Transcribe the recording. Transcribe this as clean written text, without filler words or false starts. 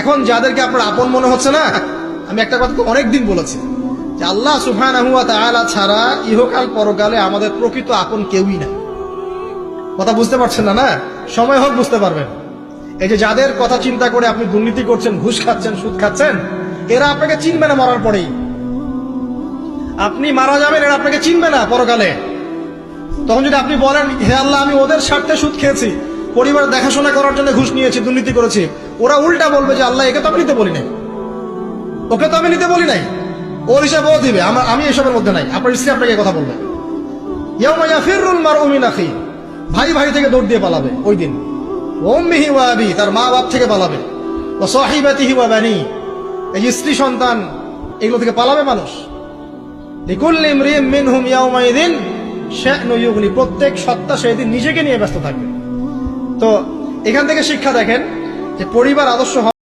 এখন যাদেরকে আপনার আপন মনে হচ্ছে না, আমি একটা কথা অনেকদিন বলেছি যে আল্লাহ সুবহানাহু ওয়া তাআলা ছাড়া ইহকাল পরকালে আমাদের প্রকৃত আপন কেউই না। কথা বুঝতে পারছেন না? না, সময় হোক বুঝতে পারবেন। এই যে যাদের কথা চিন্তা করে আপনি দুর্নীতি করছেন, ঘুষ খাচ্ছেন, সুদ খাচ্ছেন, এরা আপনাকে চিনবে না মরার পরেই। আপনি মারা যাবেন, এরা আপনাকে চিনবে না পরকালে। তখন যদি আপনি বলেন, হে আল্লাহ, আমি ওদের স্বার্থে সুদ খেয়েছি, পরিবার দেখাশোনা করার জন্য ঘুষ নিয়েছি, দুর্নীতি করেছি, ওরা উল্টা বলবে যে আল্লাহ, একে তো আমি নিতে বলি নাই, ওকে তো আমি নিতে বলি নাই, ওর হিসাব ও দিবে, আমি এসবের মধ্যে নাই। আপনার স্ত্রী আপনাকে কথা বলবে, ইয়াউমা ইয়াফিরুল মারউ মিন আখিহি, ভাই ভাই থেকে দৌড় দিয়ে পালাবে ওই দিন। ওয়া উম্মিহি ওয়া আবি, তার মা বাপ থেকে পালাবে। ওয়া সাহিবাতিহি ওয়া বানি, এই স্ত্রী সন্তান এগুলো থেকে পালাবে মানুষ। লিকুল্লি ইমরিইন মিনহুম ইয়াউমাইযিন শা'নু ইউগনি, প্রত্যেক সত্তা সেদিন নিজেকে নিয়ে ব্যস্ত থাকবে। তো এখান থেকে শিক্ষা দেখেন যে পরিবার আদর্শ